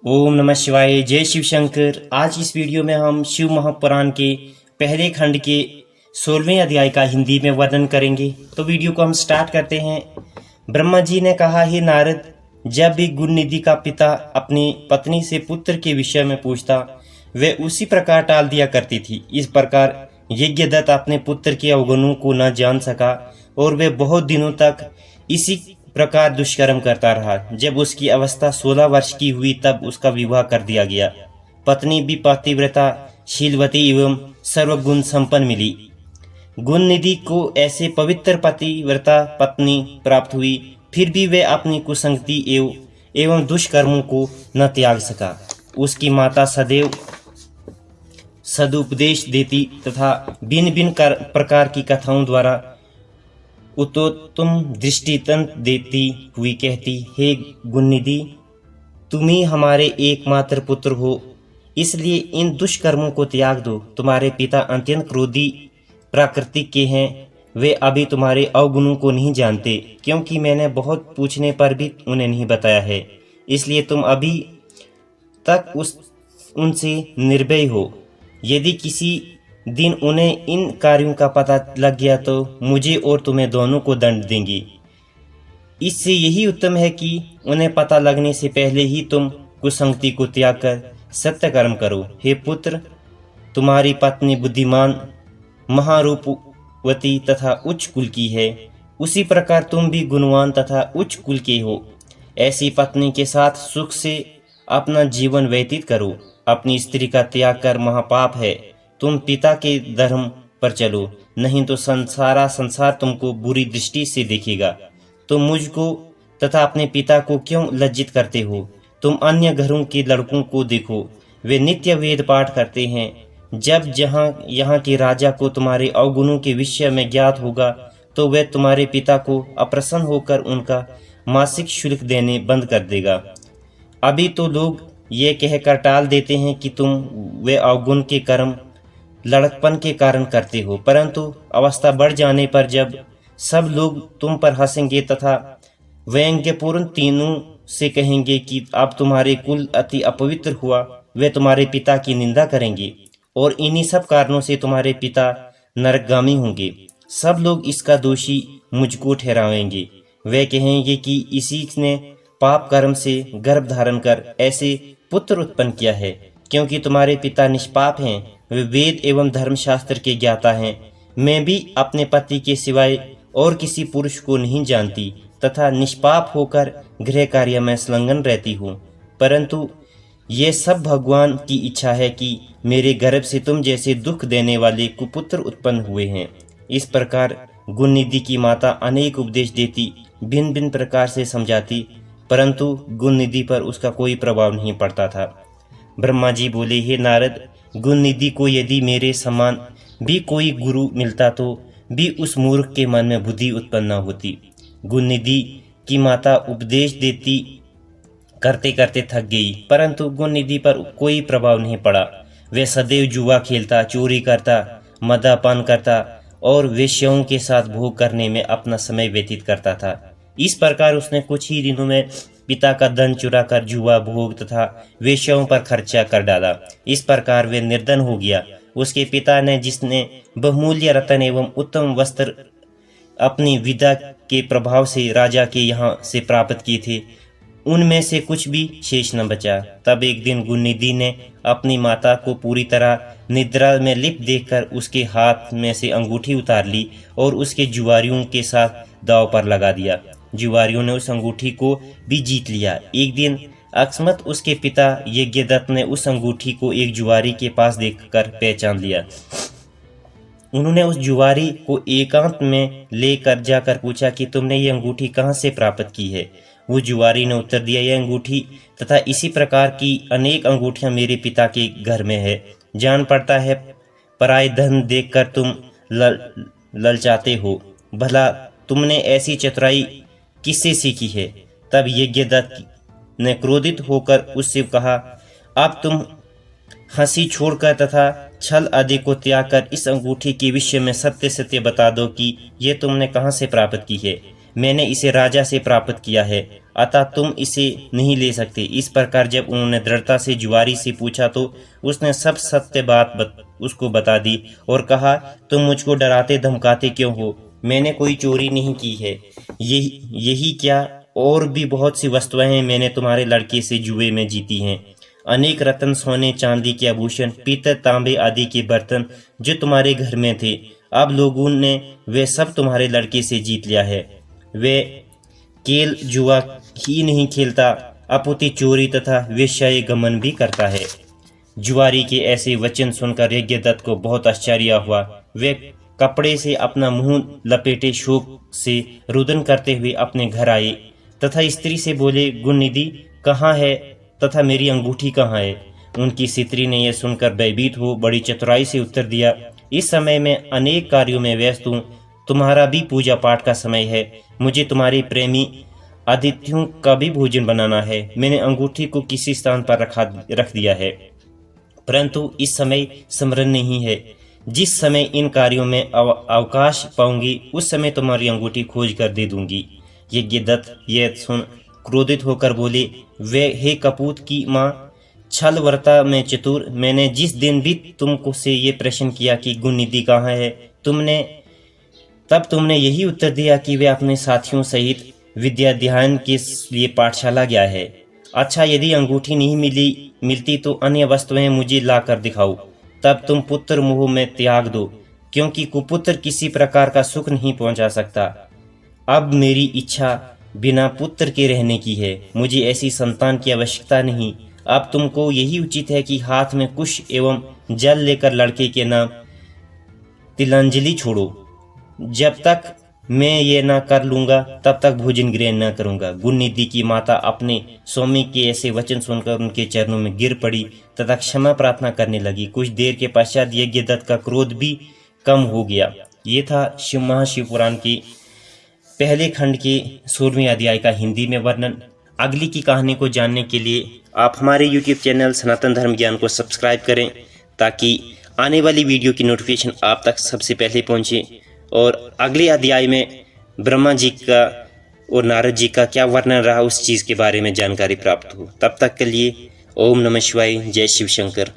ओम नमः शिवाय। जय शिव शंकर। आज इस वीडियो में हम शिव महापुराण के पहले खंड के 16वें अध्याय का हिंदी में वर्णन करेंगे। तो वीडियो को हम स्टार्ट करते हैं। ब्रह्मा जी ने कहा, हे नारद, जब भी गुणनिधि का पिता अपनी पत्नी से पुत्र के विषय में पूछता, वह उसी प्रकार टाल दिया करती थी। इस प्रकार यज्ञदत्त अपने पुत्र के अवगुणों को न जान सका और वह बहुत दिनों तक इसी प्रकार दुष्कर्म करता रहा। जब उसकी अवस्था 16 वर्ष की हुई तब उसका विवाह कर दिया गया। पत्नी भी पतिव्रता, शीलवती एवं सर्वगुण संपन्न मिली। गुणनिधि को ऐसे पवित्र पतिव्रता पत्नी प्राप्त हुई, फिर भी वह अपनी कुसंगति एवं दुष्कर्मों को न त्याग सका। उसकी माता सदैव सदुपदेश देती तथा भिन्न भिन्न प्रकार की कथाओं द्वारा उत्तम दृष्टितंत्र देती हुई कहती, हे गुणनिधि, तुम ही हमारे एकमात्र पुत्र हो, इसलिए इन दुष्कर्मों को त्याग दो। तुम्हारे पिता अत्यंत क्रोधी प्रकृति के हैं, वे अभी तुम्हारे अवगुणों को नहीं जानते, क्योंकि मैंने बहुत पूछने पर भी उन्हें नहीं बताया है। इसलिए तुम अभी तक उनसे निर्भय हो। यदि किसी दिन उन्हें इन कार्यों का पता लग गया तो मुझे और तुम्हें दोनों को दंड देंगी। इससे यही उत्तम है कि उन्हें पता लगने से पहले ही तुम कुसंगति को त्याग कर सत्य कर्म करो। हे पुत्र, तुम्हारी पत्नी बुद्धिमान, महारूपवती तथा उच्च कुल की है, उसी प्रकार तुम भी गुणवान तथा उच्च कुल के हो। ऐसी पत्नी के साथ सुख से अपना जीवन व्यतीत करो। अपनी स्त्री का त्याग कर महापाप है। तुम पिता के धर्म पर चलो, नहीं तो संसार तुमको बुरी दृष्टि से देखेगा। तुम मुझको तथा अपने पिता को क्यों लज्जित करते हो? तुम अन्य घरों के लड़कों को देखो, वे नित्य वेद पाठ करते हैं। जब यहाँ के राजा को तुम्हारे अवगुणों के विषय में ज्ञात होगा तो वह तुम्हारे पिता को अप्रसन्न होकर उनका मासिक शुल्क देने बंद कर देगा। अभी तो लोग ये कहकर टाल देते हैं कि तुम वे अवगुण के कर्म लड़कपन के कारण करते हो, परंतु अवस्था बढ़ जाने पर जब सब लोग तुम पर हंसेंगे तथा व्यंग्यपूर्ण तीनों से कहेंगे कि अब तुम्हारे कुल अति अपवित्र हुआ, वे तुम्हारे पिता की निंदा करेंगे और इन्हीं सब कारणों से तुम्हारे पिता नरकगामी होंगे। सब लोग इसका दोषी मुझको ठहराएंगे। वे कहेंगे कि इसी ने पाप कर्म से गर्भ धारण कर ऐसे पुत्र उत्पन्न किया है, क्योंकि तुम्हारे पिता निष्पाप हैं, वे वेद एवं धर्मशास्त्र के ज्ञाता हैं। मैं भी अपने पति के सिवाय और किसी पुरुष को नहीं जानती तथा निष्पाप होकर गृह कार्य में संलग्न रहती हूँ, परंतु ये सब भगवान की इच्छा है कि मेरे गर्भ से तुम जैसे दुख देने वाले कुपुत्र उत्पन्न हुए हैं। इस प्रकार गुणनिधि की माता अनेक उपदेश देती, भिन्न भिन्न प्रकार से समझाती, परंतु गुणनिधि पर उसका कोई प्रभाव नहीं पड़ता था। ब्रह्मा जी बोले, हे नारद, गुणनिधि को यदि मेरे समान भी कोई गुरु मिलता तो भी उस मूर्ख के मन में बुद्धि उत्पन्न न होती। गुणनिधि की माता उपदेश देती करते करते थक गई, परंतु गुणनिधि पर कोई प्रभाव नहीं पड़ा। वह सदैव जुआ खेलता, चोरी करता, मद्यपान करता और वेश्याओं के साथ भोग करने में अपना समय व्यतीत करता था। इस प्रकार उसने कुछ ही दिनों में पिता का धन चुरा कर जुआ, भोग तथा वेश्याओं पर खर्चा कर डाला। इस प्रकार वे निर्धन हो गया। उसके पिता ने, जिसने बहुमूल्य रत्न एवं उत्तम वस्त्र अपनी विदा के प्रभाव से राजा के यहाँ से प्राप्त किए थे, उनमें से कुछ भी शेष न बचा। तब एक दिन गुणनिधि ने अपनी माता को पूरी तरह निद्रा में लिप्त देखकर उसके हाथ में से अंगूठी उतार ली और उसके जुआरियों के साथ दांव पर लगा दिया। जुआरियों ने उस अंगूठी को भी जीत लिया। एक दिन अकस्मात उसके पिता यज्ञदत्त ने उस अंगूठी को एक जुआरी के पास देखकर पहचान लिया। उन्होंने उस जुआरी को एकांत में लेकर जाकर पूछा कि तुमने ये अंगूठी कहाँ से प्राप्त की है? वो जुआरी ने उत्तर दिया, यह अंगूठी तथा इसी प्रकार की अनेक अंगूठियां मेरे पिता के घर में है। जान पड़ता है पराय धन देखकर तुम ललचाते हो। भला तुमने ऐसी चतुराई किससे सीखी है? तब यज्ञदत्त ने क्रोधित होकर उससे कहा, अब तुम हंसी छोड़कर तथा छल आदि को त्याग कर इस अंगूठी के विषय में सत्य सत्य बता दो कि ये तुमने कहाँ से प्राप्त की है। मैंने इसे राजा से प्राप्त किया है। अतः तुम इसे नहीं ले सकते। इस प्रकार जब उन्होंने दृढ़ता से जुआरी से पूछा तो उसने सब सत्य बात उसको बता दी और कहा, तुम मुझको डराते धमकाते क्यों हो? मैंने कोई चोरी नहीं की है। यही क्या, और भी बहुत सी वस्तुएं मैंने तुम्हारे लड़के से जुए में जीती हैं। अनेक रत्न, सोने चांदी के आभूषण, पीतल तांबे आदि के बर्तन जो तुम्हारे घर में थे, अब लोगों ने वे सब तुम्हारे लड़के से जीत लिया है। वे केवल जुआ ही नहीं खेलता, अपुति चोरी तथा वेश्याय गमन भी करता है। जुआरी के ऐसे वचन सुनकर यज्ञदत्त को बहुत आश्चर्य हुआ। वे कपड़े से अपना मुंह लपेटे शोक से रुदन करते हुए अपने घर आए तथा स्त्री से बोले, गुणनिधि कहाँ है तथा मेरी अंगूठी कहाँ है? उनकी स्त्री ने यह सुनकर भयभीत हो बड़ी चतुराई से उत्तर दिया, इस समय मैं अनेक कार्यों में व्यस्त हूँ, तुम्हारा भी पूजा पाठ का समय है। मुझे तुम्हारे प्रेमी आतिथ्यों का भी भोजन बनाना है। मैंने अंगूठी को किसी स्थान पर रख दिया है, परंतु इस समय स्मरण नहीं है। जिस समय इन कार्यों में अवकाश पाऊंगी उस समय तुम्हारी अंगूठी खोज कर दे दूंगी। यज्ञदत्त यह सुन क्रोधित होकर बोले, वे हे कपूत की माँ, छल वर्ता में चतुर, मैंने जिस दिन भी तुमको से ये प्रश्न किया कि गुणनिधि कहाँ है, तुमने यही उत्तर दिया कि वे अपने साथियों सहित विद्या ध्यान के लिए पाठशाला गया है। अच्छा, यदि अंगूठी नहीं मिलती तो अन्य वस्तुएं मुझे ला कर दिखाओ, तब तुम पुत्र मोह में त्याग दो, क्योंकि कुपुत्र किसी प्रकार का सुख नहीं पहुंचा सकता। अब मेरी इच्छा बिना पुत्र के रहने की है, मुझे ऐसी संतान की आवश्यकता नहीं। अब तुमको यही उचित है कि हाथ में कुश एवं जल लेकर लड़के के नाम तिलांजलि छोड़ो। जब तक मैं ये ना कर लूंगा तब तक भोजन ग्रहण न करूंगा। गुणनिधि की माता अपने स्वामी के ऐसे वचन सुनकर उनके चरणों में गिर पड़ी तथा क्षमा प्रार्थना करने लगी। कुछ देर के पश्चात यज्ञदत्त का क्रोध भी कम हो गया। ये था महाशिव पुराण के पहले खंड के 16वें अध्याय का हिंदी में वर्णन। अगली की कहानी को जानने के लिए आप हमारे YouTube चैनल सनातन धर्म ज्ञान को सब्सक्राइब करें, ताकि आने वाली वीडियो की नोटिफिकेशन आप तक सबसे पहले पहुंचे। और अगले अध्याय में ब्रह्मा जी का और नारद जी का क्या वर्णन रहा उस चीज़ के बारे में जानकारी प्राप्त हो। तब तक के लिए ओम नमः शिवाय, जय शिव शंकर।